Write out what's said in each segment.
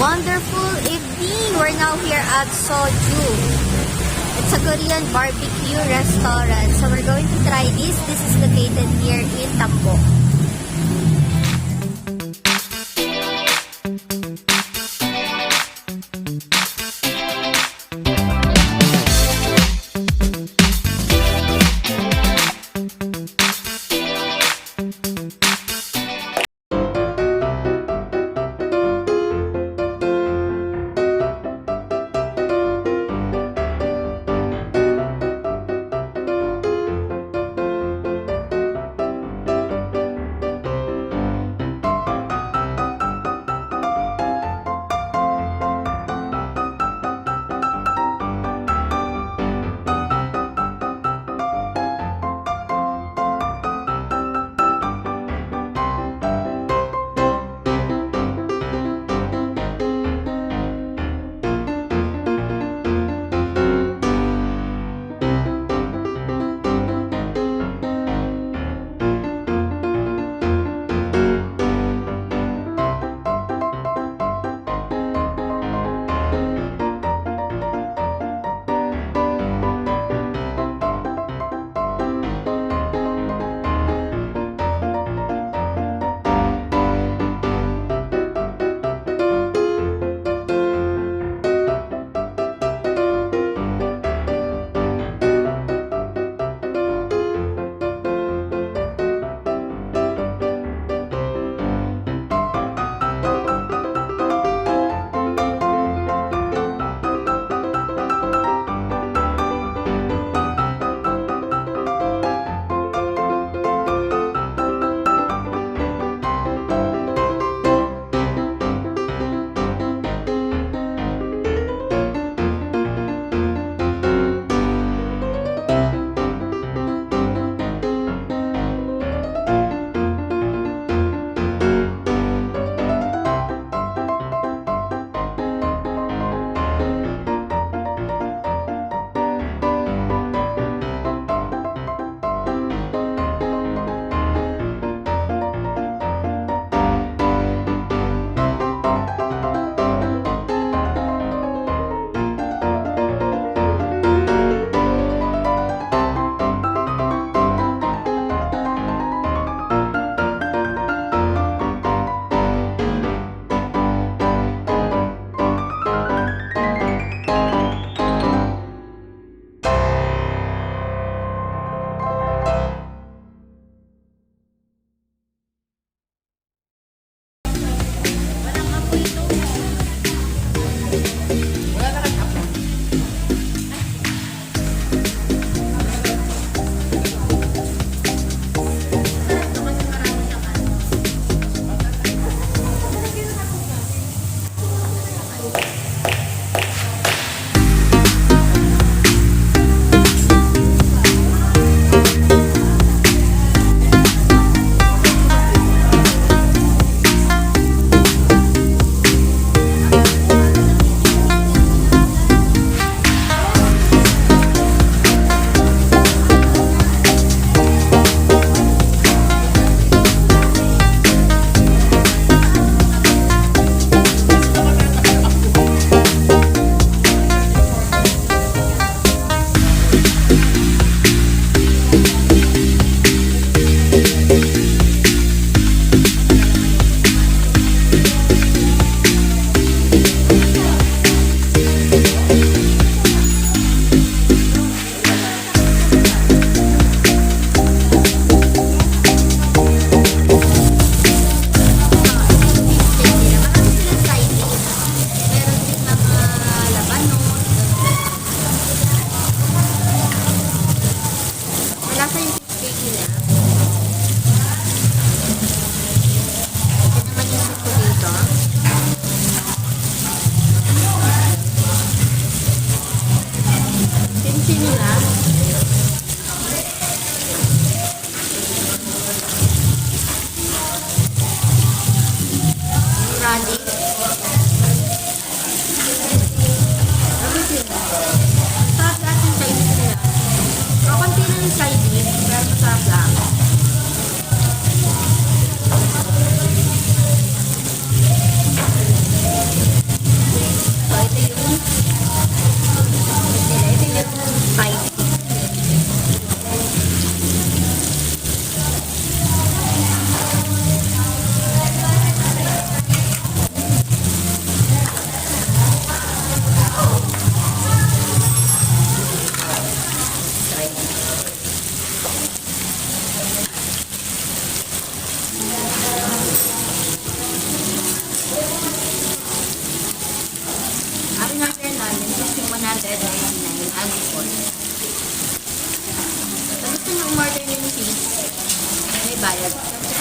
wonderful evening. We're now here at Soju. It's a Korean barbecue restaurant. So we're going to try this. This is located here in Tambo.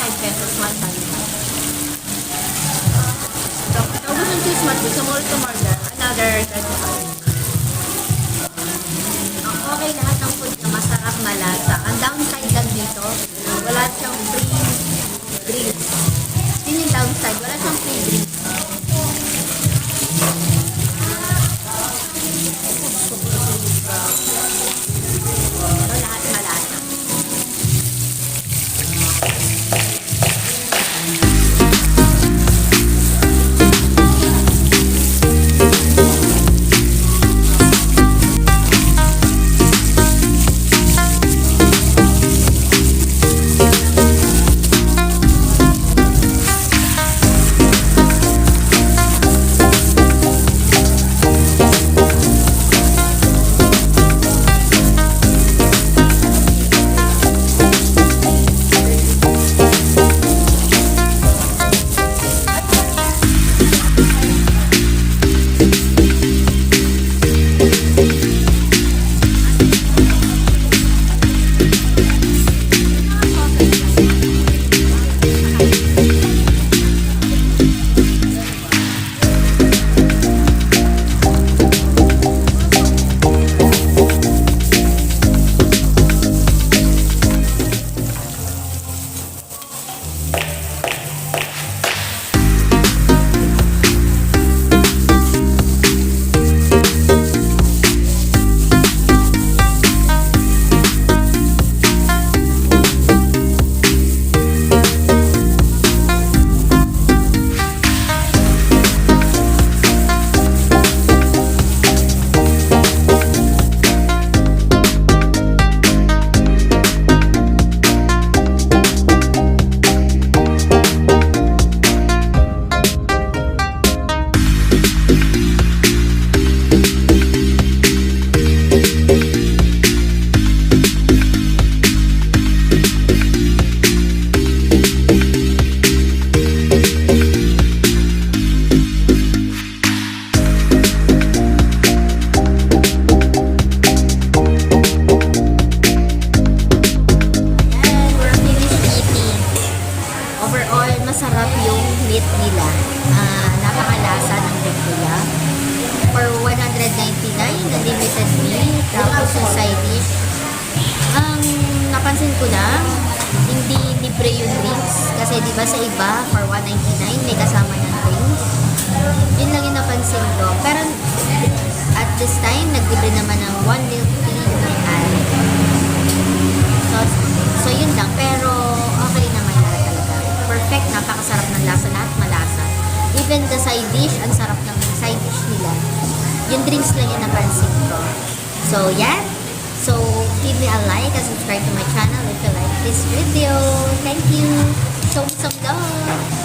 25 pesos, 100. So, kung gusto ng cheese mat, sa mall to murder, another 25. Ang okay lahat ng food na masarap, malasa. Ang downside lang dito, wala siyang free drinks. Yun yung downside, wala siyang free drinks. So, lahat malasa. Overall, masarap yung meat nila. Napakalasa ng meat nila. For 199, na limited meal. Tapos yung side dish. Ang napansin ko lang, hindi libre yung drinks. Kasi di ba sa iba, for 199, may kasama ng drinks. Yun lang yung napansin ko. Pero at this time, naglibre naman ng 1 milk tea may honey. So yun lang. Pero okay naman lahat talaga. Perfect, napakasarap ng lasa, lahat malasa. Even the side dish, ang sarap ng side dish nila. Yung drinks lang yung napansin ko. So yeah. So give me a like and subscribe to my channel if you like this video. Thank you. Show me some love.